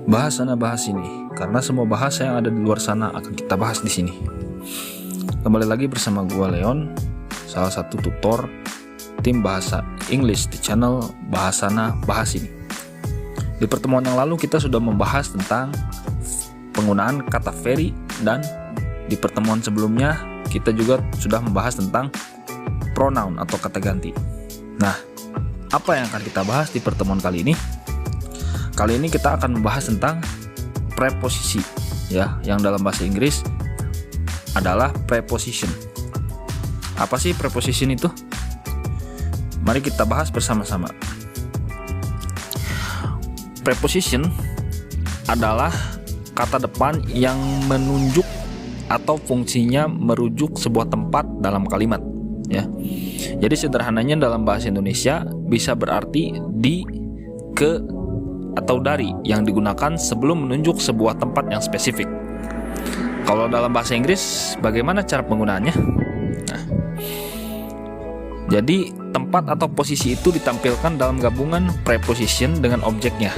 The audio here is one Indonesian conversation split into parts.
Bahasa bahas ini karena semua bahasa yang ada di luar sana akan kita bahas di sini. Kembali lagi bersama gua Leon, salah satu tutor tim bahasa English di channel Bahasana Bahas ini. Di pertemuan yang lalu kita sudah membahas tentang penggunaan kata very, dan di pertemuan sebelumnya kita juga sudah membahas tentang pronoun atau kata ganti. Nah, apa yang akan kita bahas di pertemuan kali ini? Kali ini kita akan membahas tentang preposisi, ya, yang dalam bahasa Inggris adalah preposition. Apa sih preposition itu? Mari kita bahas bersama-sama. Preposition adalah kata depan yang menunjuk atau fungsinya merujuk sebuah tempat dalam kalimat, ya. Jadi sederhananya dalam bahasa Indonesia bisa berarti di, ke, atau dari yang digunakan sebelum menunjuk sebuah tempat yang spesifik. Kalau dalam bahasa Inggris, bagaimana cara penggunaannya? Nah, jadi tempat atau posisi itu ditampilkan dalam gabungan preposition dengan objeknya.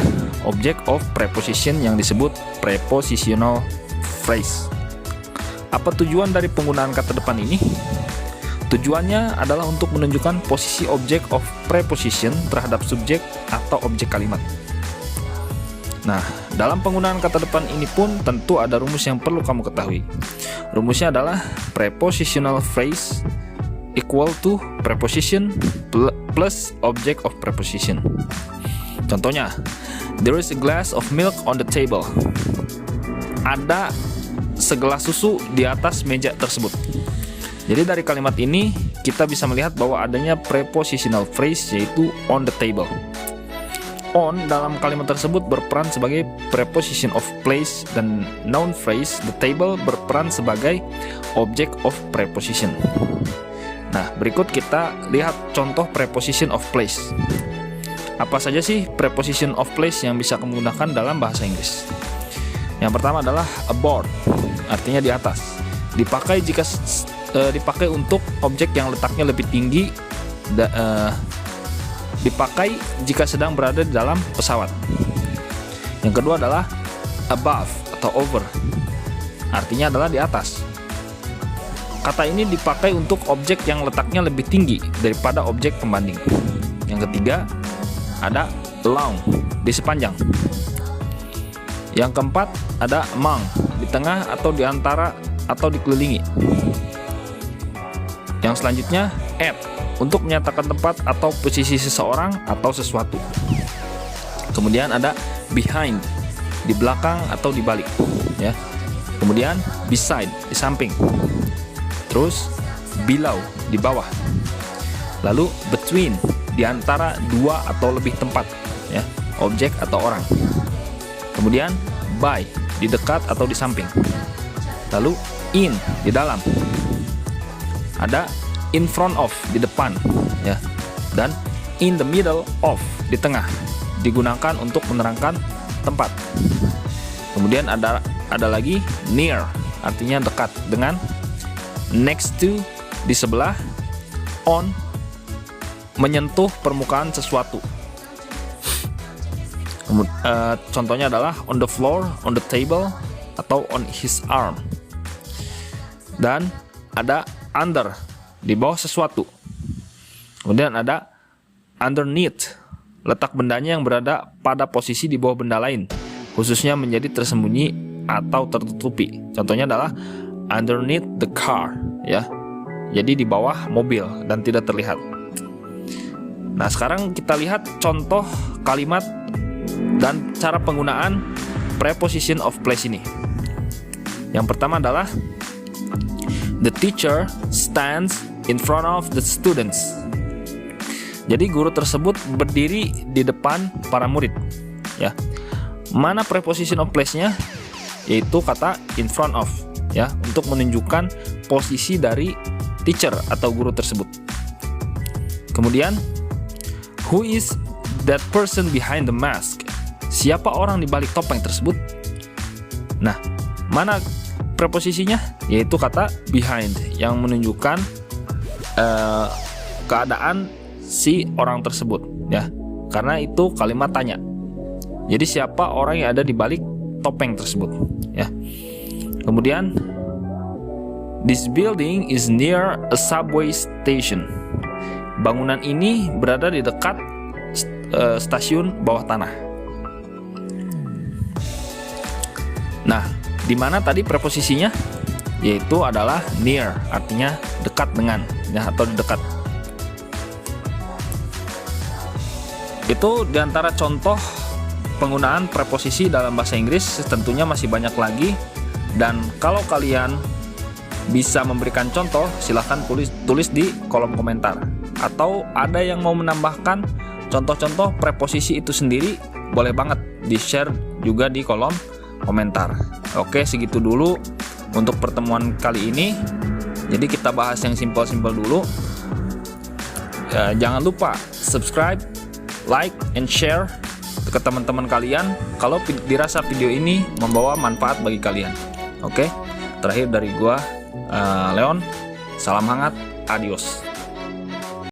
Object of preposition yang disebut prepositional phrase. Apa tujuan dari penggunaan kata depan ini? Tujuannya adalah untuk menunjukkan posisi object of preposition terhadap subjek atau objek kalimat. Nah, dalam penggunaan kata depan ini pun tentu ada rumus yang perlu kamu ketahui. Rumusnya adalah prepositional phrase equal to preposition plus object of preposition. Contohnya, there is a glass of milk on the table. Ada segelas susu di atas meja tersebut. Jadi dari kalimat ini kita bisa melihat bahwa adanya prepositional phrase yaitu on the table. On dalam kalimat tersebut berperan sebagai preposition of place, dan noun phrase the table berperan sebagai object of preposition. Nah, berikut kita lihat contoh preposition of place. Apa saja sih preposition of place yang bisa kamu gunakan dalam bahasa Inggris? Yang pertama adalah aboard, artinya di atas. Dipakai jika dipakai untuk objek yang letaknya lebih tinggi. Dipakai jika sedang berada di dalam pesawat. Yang kedua adalah above atau over, artinya adalah di atas. Kata ini dipakai untuk objek yang letaknya lebih tinggi daripada objek pembanding. Yang ketiga ada along, di sepanjang. Yang keempat ada among, di tengah atau di antara atau dikelilingi. Yang selanjutnya at, untuk menyatakan tempat atau posisi seseorang atau sesuatu. Kemudian ada behind, di belakang atau di balik, ya. Kemudian beside, di samping. Terus below, di bawah. Lalu between, di antara dua atau lebih tempat, ya, objek atau orang. Kemudian by, di dekat atau di samping. Lalu in, di dalam. Ada in front of, di depan, ya, dan in the middle of, di tengah, digunakan untuk menerangkan tempat. Kemudian ada lagi near, artinya dekat dengan, next to, di sebelah, on, menyentuh permukaan sesuatu. Contohnya adalah on the floor, on the table, atau on his arm. Dan ada under, di bawah sesuatu. Kemudian ada underneath, letak bendanya yang berada pada posisi di bawah benda lain, khususnya menjadi tersembunyi atau tertutupi. Contohnya adalah underneath the car, ya. Jadi di bawah mobil dan tidak terlihat. Nah, sekarang kita lihat contoh kalimat dan cara penggunaan preposition of place ini. Yang pertama adalah the teacher stands in front of the students. Jadi guru tersebut berdiri di depan para murid, ya. Mana preposition of place-nya? Yaitu kata in front of, ya, untuk menunjukkan posisi dari teacher atau guru tersebut. Kemudian who is that person behind the mask? Siapa orang di balik topeng tersebut? Nah, mana preposisinya? Yaitu kata behind yang menunjukkan keadaan si orang tersebut, ya, karena itu kalimat tanya. Jadi siapa orang yang ada di balik topeng tersebut, ya. Kemudian, this building is near a subway station. Bangunan ini berada di dekat stasiun bawah tanah. Nah, di mana tadi preposisinya? Yaitu adalah near, artinya dekat dengan, ya, atau dekat. Itu diantara contoh penggunaan preposisi dalam bahasa Inggris. Tentunya masih banyak lagi, dan kalau kalian bisa memberikan contoh, silahkan tulis di kolom komentar. Atau ada yang mau menambahkan contoh-contoh preposisi itu sendiri, boleh banget di-share juga di kolom komentar. Oke, segitu dulu untuk pertemuan kali ini. Jadi kita bahas yang simpel-simpel dulu. Jangan lupa subscribe, like, and share ke teman-teman kalian kalau dirasa video ini membawa manfaat bagi kalian. Oke, terakhir dari gua, Leon, salam hangat, adios.